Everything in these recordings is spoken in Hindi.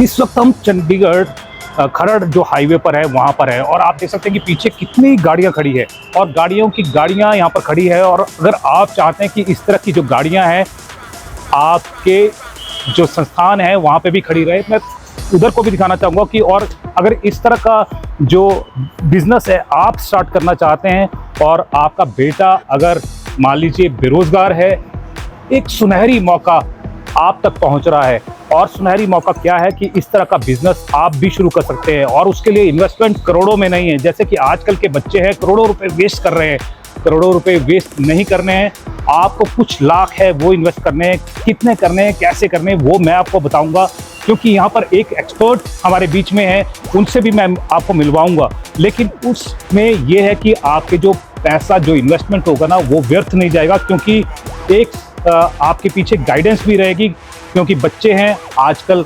इस वक्त हम चंडीगढ़ खरड़ जो हाईवे पर है वहाँ पर है और आप देख सकते हैं कि पीछे कितनी गाड़ियाँ खड़ी है और गाड़ियों की गाड़ियाँ यहाँ पर खड़ी है। और अगर आप चाहते हैं कि इस तरह की जो गाड़ियाँ हैं आपके जो संस्थान है वहाँ पे भी खड़ी रहे, मैं उधर को भी दिखाना चाहूँगा कि और अगर इस तरह का जो बिजनेस है आप स्टार्ट करना चाहते हैं और आपका बेटा अगर मान लीजिए बेरोजगार है, एक सुनहरी मौका आप तक पहुंच रहा है। और सुनहरी मौका क्या है कि इस तरह का बिजनेस आप भी शुरू कर सकते हैं और उसके लिए इन्वेस्टमेंट करोड़ों में नहीं है, जैसे कि आजकल के बच्चे हैं करोड़ों रुपए वेस्ट कर रहे हैं। करोड़ों रुपए वेस्ट नहीं करने हैं, आपको कुछ लाख है वो इन्वेस्ट करने हैं। कितने करने हैं, कैसे करने हैं, वो मैं आपको बताऊंगा, क्योंकि यहाँ पर एक एक्सपर्ट हमारे बीच में है, उनसे भी मैं आपको मिलवाऊंगा। लेकिन उसमें यह है कि आपके जो पैसा जो इन्वेस्टमेंट होगा ना वो व्यर्थ नहीं जाएगा, क्योंकि एक आपके पीछे गाइडेंस भी रहेगी। क्योंकि बच्चे हैं आजकल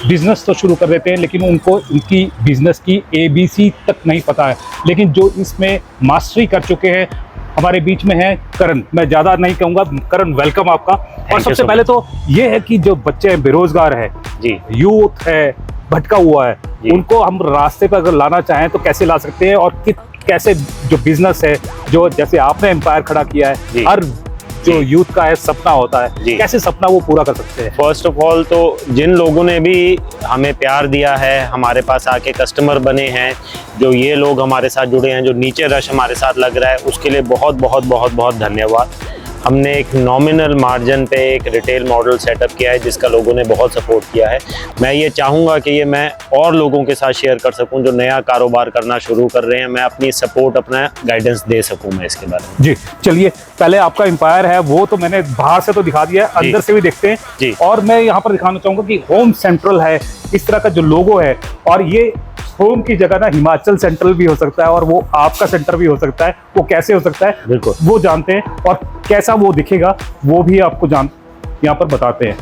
बिजनेस तो शुरू कर देते हैं लेकिन उनको उनकी बिजनेस की ABC तक नहीं पता है, लेकिन जो इसमें मास्टरी कर चुके हैं हमारे बीच में है करण। मैं ज़्यादा नहीं कहूँगा, करण वेलकम आपका। और सबसे पहले तो ये है कि जो बच्चे हैं बेरोजगार है जी, यूथ है भटका हुआ है, उनको हम रास्ते पर अगर लाना चाहें तो कैसे ला सकते हैं और कैसे जो बिजनेस है जो जैसे आपने एम्पायर खड़ा किया है, हर जो यूथ का है सपना होता है, कैसे सपना वो पूरा कर सकते हैं? फर्स्ट ऑफ ऑल तो जिन लोगों ने भी हमें प्यार दिया है, हमारे पास आके कस्टमर बने हैं, जो ये लोग हमारे साथ जुड़े हैं, जो नीचे रश हमारे साथ लग रहा है, उसके लिए बहुत बहुत बहुत बहुत धन्यवाद। हमने एक नॉमिनल मार्जिन पे एक रिटेल मॉडल सेटअप किया है जिसका लोगों ने बहुत सपोर्ट किया है। मैं ये चाहूँगा कि ये मैं और लोगों के साथ शेयर कर सकूँ जो नया कारोबार करना शुरू कर रहे हैं, मैं अपनी सपोर्ट अपना गाइडेंस दे सकूँ मैं इसके बारे में। जी चलिए, पहले आपका एम्पायर है वो तो मैंने बाहर से तो दिखा दिया है, अंदर से भी देखते हैं जी। और मैं यहाँ पर दिखाना चाहूँगा कि होम सेंट्रल है, इस तरह का जो लोगो है, और ये होम की जगह ना हिमाचल सेंट्रल भी हो सकता है और वो आपका सेंटर भी हो सकता है। वो कैसे हो सकता है बिल्कुल वो जानते हैं और कैसा वो दिखेगा वो भी आपको यहाँ पर बताते हैं।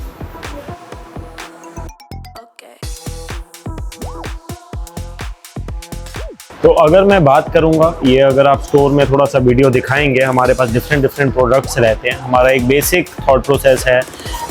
तो अगर मैं बात करूंगा, ये अगर आप स्टोर में थोड़ा सा वीडियो दिखाएंगे, हमारे पास डिफरेंट प्रोडक्ट्स रहते हैं। हमारा एक बेसिक थॉट प्रोसेस है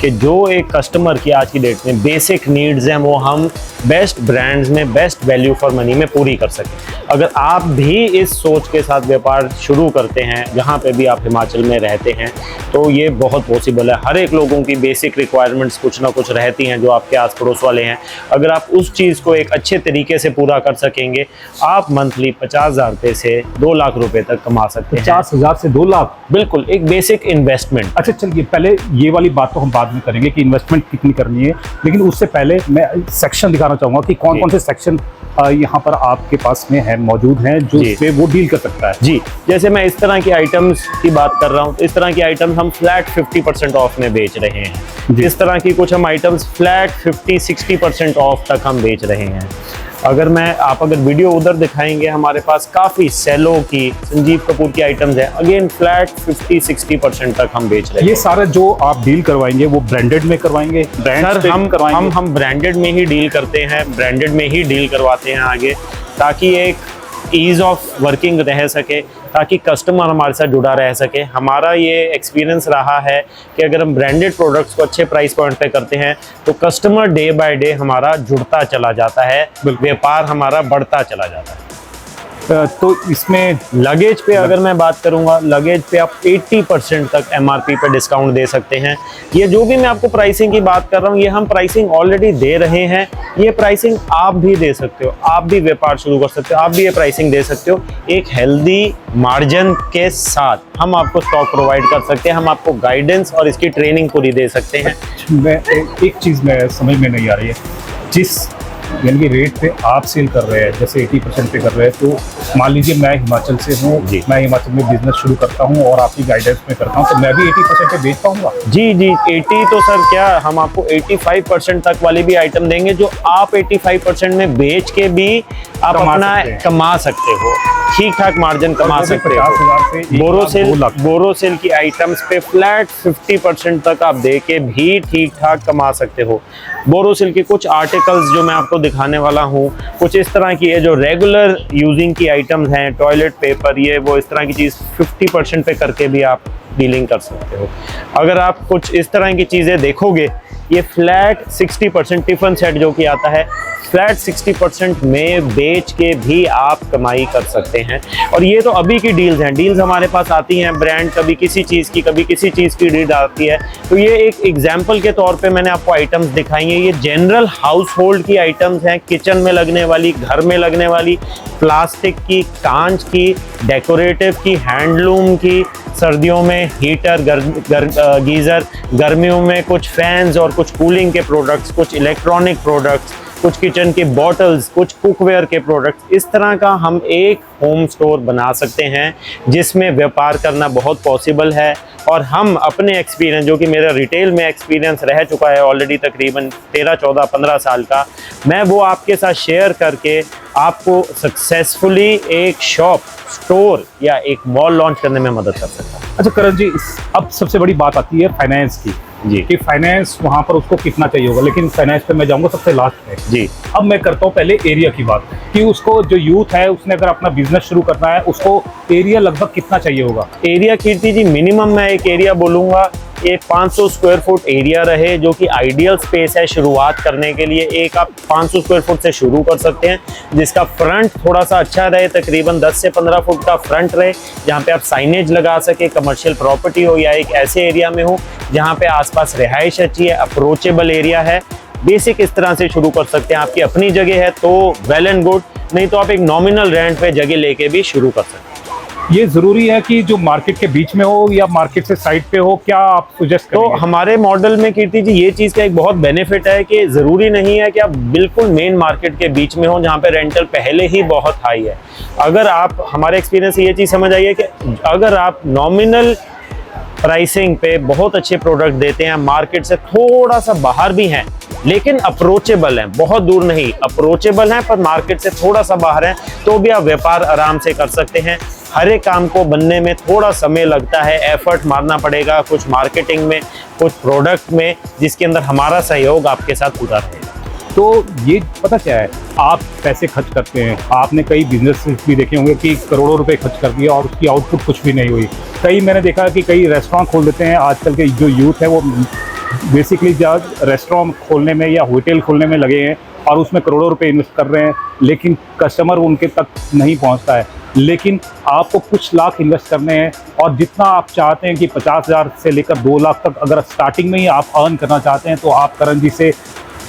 कि जो एक कस्टमर की आज की डेट में बेसिक नीड्स हैं वो हम बेस्ट ब्रांड्स में बेस्ट वैल्यू फॉर मनी में पूरी कर सकें। अगर आप भी इस सोच के साथ व्यापार शुरू करते हैं, जहाँ पे भी आप हिमाचल में रहते हैं, तो ये बहुत पॉसिबल है। हर एक लोगों की बेसिक रिक्वायरमेंट्स कुछ ना कुछ रहती हैं जो आपके आस पड़ोस वाले हैं। अगर आप उस चीज़ को एक अच्छे तरीके से पूरा कर सकेंगे, आप मंथली 50,000 रुपये से 2 लाख रुपए तक कमा सकते हैं। 50,000 से 2 लाख, बिल्कुल एक बेसिक इन्वेस्टमेंट। अच्छा चलिए, पहले ये वाली बात तो हम बाद में करेंगे कि इन्वेस्टमेंट कितनी करनी है, लेकिन उससे पहले मैं सेक्शन दिखाना चाहूंगा कि कौन कौन से सेक्शन यहाँ पर आपके पास में है मौजूद हैं जो इसमें वो डील कर सकता है। जी, जैसे मैं इस तरह की आइटम्स की बात कर रहा हूँ, इस तरह की आइटम्स हम फ्लैट 50% ऑफ में बेच रहे हैं। इस तरह की कुछ हम आइटम्स फ्लैट 50-60% ऑफ तक हम बेच रहे हैं। अगर वीडियो उधर दिखाएंगे, हमारे पास काफ़ी सेलो की, संजीव कपूर की आइटम्स हैं, अगेन फ्लैट 50-60% तक हम बेच रहे हैं। ये सारे जो आप डील करवाएंगे वो ब्रांडेड में करवाएंगे? सर हम ब्रांडेड में ही डील करते हैं, ब्रांडेड में ही डील करवाते हैं आगे, ताकि एक ईज़ ऑफ वर्किंग रह सके, ताकि कस्टमर हमारे साथ जुड़ा रह सके। हमारा ये एक्सपीरियंस रहा है कि अगर हम ब्रांडेड प्रोडक्ट्स को अच्छे प्राइस पॉइंट पे करते हैं तो कस्टमर डे बाय डे हमारा जुड़ता चला जाता है, व्यापार हमारा बढ़ता चला जाता है। तो इसमें लगेज पे अगर मैं बात करूंगा, लगेज पे आप 80% तक MRP पे डिस्काउंट दे सकते हैं। ये जो भी मैं आपको प्राइसिंग की बात कर रहा हूँ, ये हम प्राइसिंग ऑलरेडी दे रहे हैं। ये प्राइसिंग आप भी दे सकते हो, आप भी व्यापार शुरू कर सकते हो, आप भी ये प्राइसिंग दे सकते हो। एक हेल्दी मार्जिन के साथ हम आपको स्टॉक प्रोवाइड कर सकते हैं, हम आपको गाइडेंस और इसकी ट्रेनिंग पूरी दे सकते हैं। मैं एक चीज़ मैं समझ में नहीं आ रही है, जिस यानी कि रेट पे आप सेल कर रहे हैं, जैसे 80% पे कर रहे हैं, तो मान लीजिए मैं हिमाचल से हूँ, मैं हिमाचल में बिजनेस शुरू करता हूँ और आपकी गाइडेंस में करता हूँ, तो मैं भी 80% पे बेच पाऊंगा? जी 80 तो सर क्या, हम आपको 85% तक वाली भी आइटम देंगे जो आप 85% में बेच के भी आप अपना कमा सकते हो, ठीक ठाक मार्जिन कमा सकते हो। बोरोसिल की आइटम्स पे फ्लैट 50% तक आप दे के भी ठीक ठाक कमा सकते हो। बोरोसिल के कुछ आर्टिकल्स जो मैं आपको दिखाने वाला हूँ, कुछ इस तरह की है जो रेगुलर यूजिंग की आइटम्स हैं, टॉयलेट पेपर, ये वो इस तरह की चीज़ 50% पे करके भी आप डीलिंग कर सकते हो। अगर आप कुछ इस तरह की चीज़ें देखोगे ये फ्लैट 60% टिफिन सेट जो कि आता है, फ्लैट 60% में बेच के भी आप कमाई कर सकते हैं। और ये तो अभी की डील्स हैं, डील्स हमारे पास आती हैं, ब्रांड कभी किसी चीज़ की, कभी किसी चीज़ की डील आती है। तो ये एक एग्जाम्पल के तौर पे मैंने आपको आइटम्स दिखाई हैं। ये जनरल हाउस होल्ड की आइटम्स हैं, किचन में लगने वाली, घर में लगने वाली, प्लास्टिक की, कांच की, डेकोरेटिव की, हैंडलूम की, सर्दियों में हीटर, गीज़र, गर्मियों में कुछ फैंस और कुछ कूलिंग के प्रोडक्ट्स, कुछ इलेक्ट्रॉनिक प्रोडक्ट्स, कुछ किचन के बॉटल्स, कुछ कुकवेयर के प्रोडक्ट्स। इस तरह का हम एक होम स्टोर बना सकते हैं जिसमें व्यापार करना बहुत पॉसिबल है। और हम अपने एक्सपीरियंस, जो कि मेरा रिटेल में एक्सपीरियंस रह चुका है ऑलरेडी तकरीबन 13, 14, 15 साल का, मैं वो आपके साथ शेयर करके आपको सक्सेसफुली एक शॉप, स्टोर या एक मॉल लॉन्च करने में मदद कर सकता हूँ। अच्छा करण जी, अब सबसे बड़ी बात आती है फाइनेंस की जी, कि फाइनेंस वहाँ पर उसको कितना चाहिए होगा, लेकिन फाइनेंस पे मैं जाऊँगा सबसे लास्ट में। जी, अब मैं करता हूँ पहले एरिया की बात, कि उसको जो यूथ है उसने अगर अपना बिजनेस शुरू करना है, उसको एरिया लगभग कितना चाहिए होगा? एरिया कीर्ति जी, मिनिमम मैं एक एरिया बोलूँगा, ये 500 स्क्वायर फुट एरिया रहे, जो कि आइडियल स्पेस है शुरुआत करने के लिए। एक आप 500 स्क्वायर फुट से शुरू कर सकते हैं, जिसका फ्रंट थोड़ा सा अच्छा रहे, तकरीबन 10 से 15 फुट का फ्रंट रहे, जहाँ पे आप साइनेज लगा सके, कमर्शियल प्रॉपर्टी हो, या एक ऐसे एरिया में हो जहाँ पे आसपास रिहाइश अच्छी है, अप्रोचेबल एरिया है। बेसिक इस तरह से शुरू कर सकते हैं। आपकी अपनी जगह है तो वेल एंड गुड, नहीं तो आप एक नॉमिनल रेंट पे जगह लेके भी शुरू कर सकते हैं। ये जरूरी है कि जो मार्केट के बीच में हो या मार्केट से साइड पे हो, क्या आप सुजेस्ट तो करेंगे? हमारे मॉडल में कीर्ति जी ये चीज़ का एक बहुत बेनिफिट है कि ज़रूरी नहीं है कि आप बिल्कुल मेन मार्केट के बीच में हो जहाँ पे रेंटल पहले ही बहुत हाई है। अगर आप, हमारे एक्सपीरियंस से ये चीज़ समझ आई है कि अगर आप नॉमिनल प्राइसिंग पे बहुत अच्छे प्रोडक्ट देते हैं, मार्केट से थोड़ा सा बाहर भी हैं लेकिन अप्रोचेबल हैं, बहुत दूर नहीं, अप्रोचेबल हैं पर मार्केट से थोड़ा सा बाहर हैं, तो भी आप व्यापार आराम से कर सकते हैं। हर एक काम को बनने में थोड़ा समय लगता है, एफर्ट मारना पड़ेगा, कुछ मार्केटिंग में, कुछ प्रोडक्ट में, जिसके अंदर हमारा सहयोग आपके साथ पूरा रहेगा। तो ये पता क्या है, आप पैसे खर्च करते हैं, आपने कई बिजनेस भी देखे होंगे कि करोड़ों रुपए खर्च कर दिया और उसकी आउटपुट कुछ भी नहीं हुई। कई मैंने देखा कि कई रेस्टोरेंट खोल देते हैं, आजकल के जो यूथ है वो बेसिकली जब रेस्टोरेंट खोलने में या होटल खोलने में लगे हैं और उसमें करोड़ों रुपए इन्वेस्ट कर रहे हैं, लेकिन कस्टमर उनके तक नहीं पहुंचता है। लेकिन आपको कुछ लाख इन्वेस्ट करने हैं और जितना आप चाहते हैं कि 50,000 से लेकर 2 लाख तक अगर स्टार्टिंग में ही आप अर्न करना चाहते हैं, तो आप करण जी से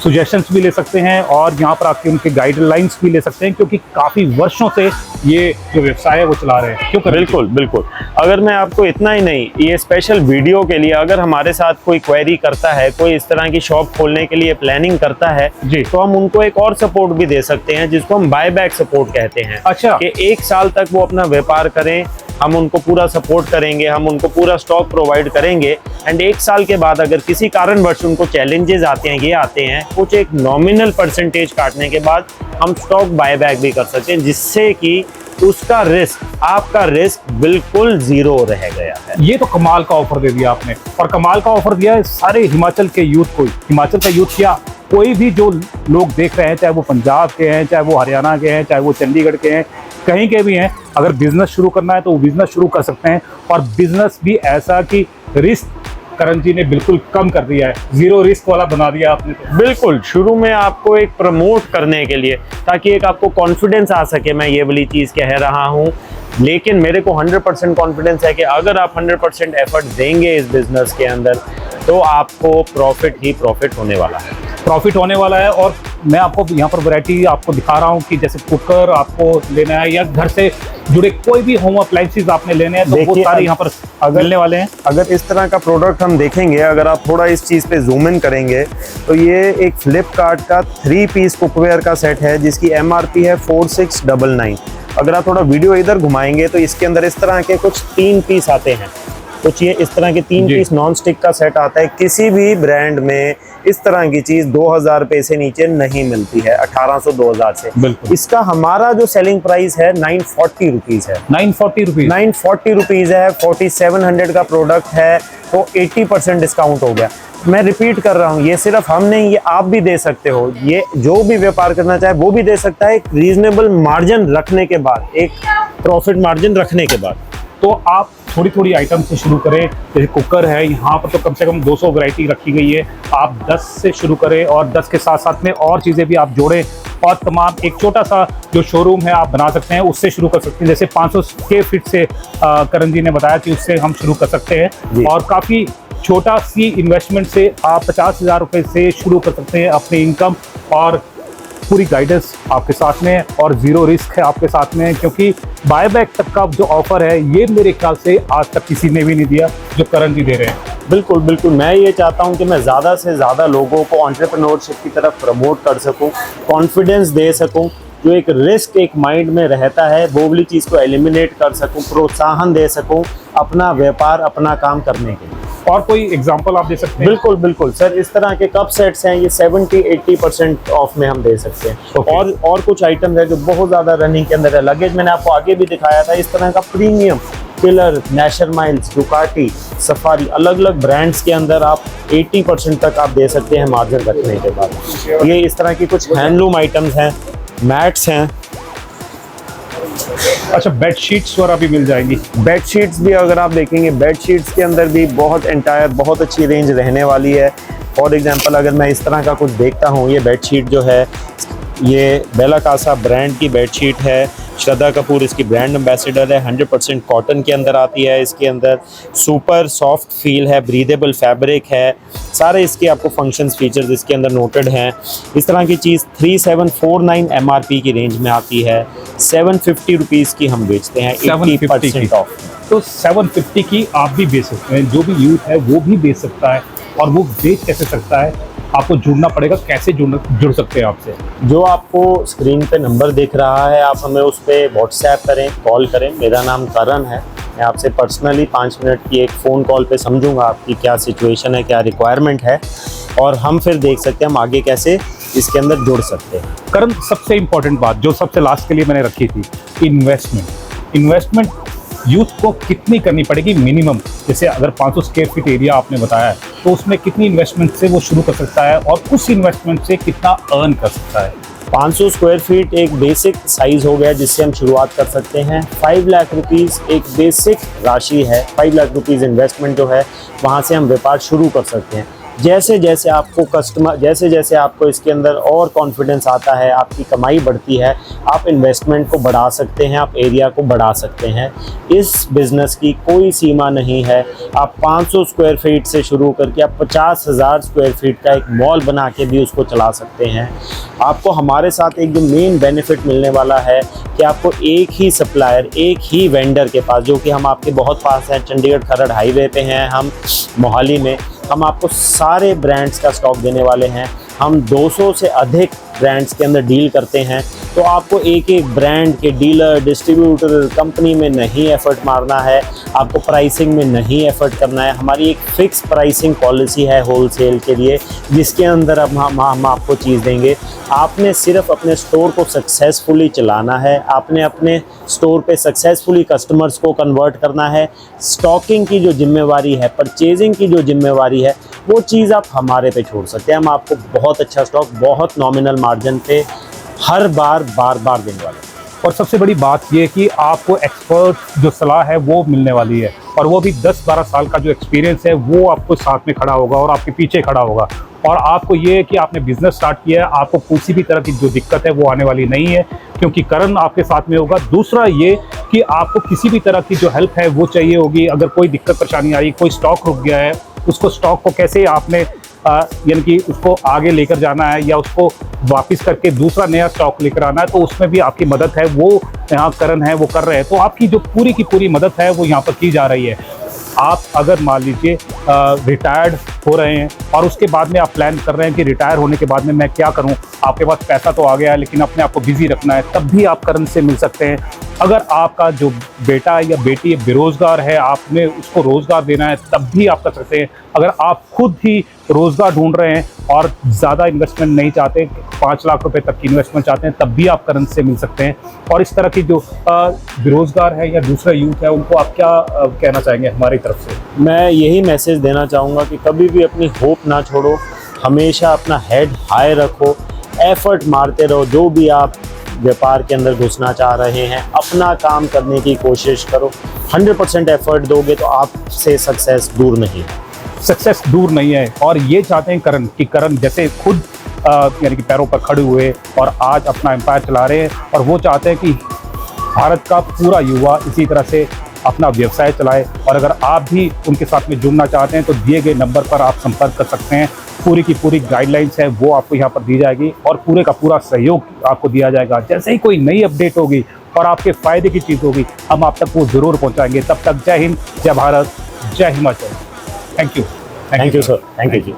सजेशंस भी ले सकते हैं और यहाँ पर आके उनके गाइडलाइंस भी ले सकते हैं, क्योंकि काफ़ी वर्षों से ये जो व्यवसाय है वो चला रहे हैं। क्यों करें? बिल्कुल बिल्कुल। अगर मैं आपको इतना ही नहीं, ये स्पेशल वीडियो के लिए अगर हमारे साथ कोई क्वेरी करता है, कोई इस तरह की शॉप खोलने के लिए प्लानिंग करता है जी, तो हम उनको एक और सपोर्ट भी दे सकते हैं, जिसको हम बाय बैक सपोर्ट कहते हैं। अच्छा, कि 1 साल तक वो अपना व्यापार करें, हम उनको पूरा सपोर्ट करेंगे, हम उनको पूरा स्टॉक प्रोवाइड करेंगे, एंड 1 साल के बाद अगर किसी कारणवश उनको चैलेंजेस आते हैं, ये आते हैं, कुछ एक नॉमिनल परसेंटेज काटने के बाद हम स्टॉक बाय बैक भी कर सकते हैं, जिससे कि उसका रिस्क, आपका रिस्क बिल्कुल जीरो रह गया है। ये तो कमाल का ऑफर दे दिया आपने, और कमाल का ऑफर दिया है सारे हिमाचल के यूथ को। हिमाचल का यूथ क्या, कोई भी जो लोग देख रहे हैं, चाहे वो पंजाब के हैं, चाहे वो हरियाणा के हैं, चाहे वो चंडीगढ़ के हैं, कहीं के भी हैं, अगर बिजनेस शुरू करना है तो वो बिजनेस शुरू कर सकते हैं। और बिजनेस भी ऐसा कि रिस्क करण जी ने बिल्कुल कम कर दिया है, जीरो रिस्क वाला बना दिया आपने तो। बिल्कुल, शुरू में आपको एक प्रमोट करने के लिए, ताकि एक आपको कॉन्फिडेंस आ सके, मैं ये वाली चीज़ कह रहा हूँ। लेकिन मेरे को 100% कॉन्फिडेंस है कि अगर आप 100% एफर्ट देंगे इस बिजनेस के अंदर, तो आपको प्रॉफिट ही प्रॉफिट होने वाला है। प्रॉफिट होने वाला है। और मैं आपको यहाँ पर वैरायटी आपको दिखा रहा हूँ कि जैसे कुकर आपको लेना है या घर से जुड़े कोई भी होम अप्लायंसेस आपने लेने हैं, तो वो सारे यहाँ पर मिलने वाले हैं। अगर इस तरह का प्रोडक्ट हम देखेंगे, अगर आप थोड़ा इस चीज़ पे जूम इन करेंगे, तो ये एक फ्लिपकार्ट का 3 पीस कुकवेयर का सेट है, जिसकी MRP है 4699। अगर आप थोड़ा वीडियो इधर घुमाएंगे तो इसके अंदर इस तरह के कुछ 3 पीस आते हैं, कुछ ये इस तरह के 3 पीस नॉन स्टिक का सेट आता है। किसी भी ब्रांड में इस तरह की चीज 2000 रुपए से नीचे नहीं मिलती है, 1800 2000 से। बिल्कुल। इसका हमारा जो सेलिंग प्राइस है 940 रुपीज है। 940 रुपीज 940 रुपीज है। 4700 का प्रोडक्ट है, तो 80% डिस्काउंट हो गया। मैं रिपीट कर रहा हूँ, ये सिर्फ हम नहीं, ये आप भी दे सकते हो, ये जो भी व्यापार करना चाहे वो भी दे सकता है, एक रीजनेबल मार्जिन रखने के बाद, एक प्रॉफिट मार्जिन रखने के बाद। तो आप थोड़ी थोड़ी आइटम से शुरू करें। जैसे कुकर है, यहाँ पर तो कम से कम 200 वैरायटी रखी गई है। आप 10 से शुरू करें और 10 के साथ साथ में और चीज़ें भी आप जोड़ें और तमाम एक छोटा सा जो शोरूम है आप बना सकते हैं, उससे शुरू कर सकते हैं। जैसे 500 स्क्वायर फीट से करण जी ने बताया कि उससे हम शुरू कर सकते हैं और काफ़ी छोटा सी इन्वेस्टमेंट से आप 50,000 रुपये से शुरू कर सकते हैं अपनी इनकम। और पूरी गाइडेंस आपके साथ में और ज़ीरो रिस्क है आपके साथ में, क्योंकि बायबैक तक का जो ऑफ़र है ये मेरे ख्याल से आज तक किसी ने भी नहीं दिया जो करण जी दे रहे हैं। बिल्कुल बिल्कुल, मैं ये चाहता हूँ कि मैं ज़्यादा से ज़्यादा लोगों को एंटरप्रेन्योरशिप की तरफ प्रमोट कर सकूँ, कॉन्फिडेंस दे सकूँ। जो एक रिस्क एक माइंड में रहता है वो वाली चीज़ को एलिमिनेट कर सकूँ, प्रोत्साहन दे सकूँ अपना व्यापार अपना काम करने के लिए। और कोई एग्जांपल आप दे सकते हैं? बिल्कुल बिल्कुल सर, इस तरह के कप सेट्स हैं, ये 70-80% ऑफ में हम दे सकते हैं। Okay. और कुछ आइटम है जो बहुत ज़्यादा रनिंग के अंदर है। लगेज मैंने आपको आगे भी दिखाया था, इस तरह का प्रीमियम किलर, नेशर माइल्स, डुकाटी, सफारी, अलग अलग ब्रांड्स के अंदर आप 80% तक आप दे सकते हैं मार्जिन रखने के बाद। ये इस तरह की कुछ हैंडलूम आइटम्स हैं, मैट्स हैं। अच्छा, बेड शीट्स वगैरह भी मिल जाएंगी? बेड शीट्स भी अगर आप देखेंगे, बेड शीट्स के अंदर भी बहुत अच्छी रेंज रहने वाली है। फॉर एग्जांपल अगर मैं इस तरह का कुछ देखता हूँ, ये बेड शीट जो है ये बेला कासा ब्रांड की बेड शीट है। श्रद्धा कपूर इसकी ब्रांड एम्बेसडर है। 100% कॉटन के अंदर आती है। इसके अंदर सुपर सॉफ्ट फील है, ब्रीदेबल फैब्रिक है, सारे इसके आपको फंक्शंस फीचर्स इसके अंदर नोटेड हैं। इस तरह की चीज़ 3749 MRP की रेंज में आती है। 750 रुपीज़ की हम बेचते हैं, 80% ऑफ। तो 750 की आप भी बेच सकते हैं, जो भी यूथ है वो भी बेच सकता है। और वो बेच कैसे सकता है? आपको जुड़ना पड़ेगा। कैसे जुड़ सकते हैं आपसे? जो आपको स्क्रीन पे नंबर दिख रहा है, आप हमें उस पर व्हाट्सएप करें, कॉल करें। मेरा नाम करण है। मैं आपसे पर्सनली 5 मिनट की एक फ़ोन कॉल पे समझूंगा आपकी क्या सिचुएशन है, क्या रिक्वायरमेंट है, और हम फिर देख सकते हैं हम आगे कैसे इसके अंदर जुड़ सकते हैं। करण, सबसे इम्पोर्टेंट बात जो सबसे लास्ट के लिए मैंने रखी थी, इन्वेस्टमेंट यूथ को कितनी करनी पड़ेगी मिनिमम? जैसे अगर 500 स्क्वायर फीट एरिया आपने बताया है, तो उसमें कितनी इन्वेस्टमेंट से वो शुरू कर सकता है और उस इन्वेस्टमेंट से कितना अर्न कर सकता है? 500 स्क्वायर फीट एक बेसिक साइज़ हो गया जिससे हम शुरुआत कर सकते हैं। 5 लाख रुपीज़ एक बेसिक राशि है। 5 लाख रुपीज़ इन्वेस्टमेंट जो है वहाँ से हम व्यापार शुरू कर सकते हैं। जैसे जैसे आपको इसके अंदर और कॉन्फिडेंस आता है, आपकी कमाई बढ़ती है, आप इन्वेस्टमेंट को बढ़ा सकते हैं, आप एरिया को बढ़ा सकते हैं। इस बिज़नेस की कोई सीमा नहीं है। आप 500 स्क्वायर फीट से शुरू करके आप 50,000 स्क्वायर फीट का एक मॉल बना के भी उसको चला सकते हैं। आपको हमारे साथ एक जो मेन बेनिफिट मिलने वाला है कि आपको एक ही सप्लायर, एक ही वेंडर के पास, जो कि हम आपके बहुत पास हैं, चंडीगढ़ खरड़ हाईवे पे हैं हम, मोहाली में, हम आपको सारे ब्रांड्स का स्टॉक देने वाले हैं। हम 200 से अधिक ब्रांड्स के अंदर डील करते हैं, तो आपको एक एक ब्रांड के डीलर, डिस्ट्रीब्यूटर, कंपनी में नहीं एफर्ट मारना है, आपको प्राइसिंग में नहीं एफर्ट करना है। हमारी एक फ़िक्स प्राइसिंग पॉलिसी है होलसेल के लिए, जिसके अंदर अब हम आपको चीज़ देंगे। आपने सिर्फ अपने स्टोर को सक्सेसफुली चलाना है, आपने अपने स्टोर पे सक्सेसफुली कस्टमर्स को कन्वर्ट करना है। स्टॉकिंग की जो जिम्मेवारी है, परचेजिंग की जो जिम्मेवारी है, वो चीज़ आप हमारे पे छोड़ सकते हैं। हम आपको बहुत अच्छा स्टॉक, बहुत नॉमिनल मार्जिन पे हर बार बार देने वाले हैं। और सबसे बड़ी बात ये कि आपको एक्सपर्ट जो सलाह है वो मिलने वाली है, और वो भी 10-12 साल का जो एक्सपीरियंस है वो आपको साथ में खड़ा होगा और आपके पीछे खड़ा होगा। और आपको ये है कि आपने बिजनेस स्टार्ट किया है, आपको किसी भी तरह की जो दिक्कत है वो आने वाली नहीं है, क्योंकि करण आपके साथ में होगा। दूसरा ये कि आपको किसी भी तरह की जो हेल्प है वो चाहिए होगी। अगर कोई दिक्कत परेशानी आई, कोई स्टॉक रुक गया है, उसको स्टॉक को कैसे आपने यानी कि उसको आगे लेकर जाना है या उसको वापस करके दूसरा नया स्टॉक लेकर आना है, तो उसमें भी आपकी मदद है, वो यहाँ करण है वो कर रहे हैं। तो आपकी जो पूरी की पूरी मदद है वो यहाँ पर की जा रही है। आप अगर मान लीजिए रिटायर्ड हो रहे हैं और उसके बाद में आप प्लान कर रहे हैं कि रिटायर होने के बाद में मैं क्या करूं, आपके पास पैसा तो आ गया है लेकिन अपने आप को बिजी रखना है, तब भी आप करण से मिल सकते हैं। अगर आपका जो बेटा या बेटी बेरोज़गार है, आपने उसको रोज़गार देना है, तब भी आप कर सकते हैं। अगर आप खुद ही रोज़गार ढूंढ रहे हैं और ज़्यादा इन्वेस्टमेंट नहीं चाहते, 5 लाख रुपए तक की इन्वेस्टमेंट चाहते हैं, तब भी आप करण से मिल सकते हैं। और इस तरह की जो बेरोज़गार है या दूसरा यूथ है, उनको आप क्या कहना चाहेंगे हमारी तरफ से? मैं यही मैसेज देना चाहूँगा कि कभी भी अपनी होप ना छोड़ो, हमेशा अपना हेड हाई रखो, एफर्ट मारते रहो। जो भी आप व्यापार के अंदर घुसना चाह रहे हैं, अपना काम करने की कोशिश करो। 100% एफर्ट दोगे तो आपसे सक्सेस दूर नहीं। सक्सेस दूर नहीं है। और ये चाहते हैं करण कि करण जैसे खुद यानी कि पैरों पर खड़े हुए और आज अपना एम्पायर चला रहे हैं, और वो चाहते हैं कि भारत का पूरा युवा इसी तरह से अपना व्यवसाय चलाए। और अगर आप भी उनके साथ में जुड़ना चाहते हैं तो दिए गए नंबर पर आप संपर्क कर सकते हैं। पूरी की पूरी गाइडलाइंस है वो आपको यहाँ पर दी जाएगी और पूरे का पूरा सहयोग आपको दिया जाएगा। जैसे ही कोई नई अपडेट होगी और आपके फ़ायदे की चीज़ होगी, हम आप तक वो ज़रूर पहुँचाएंगे। तब तक जय हिंद, जय भारत, जय Himachal. Thank you sir, thank you ji.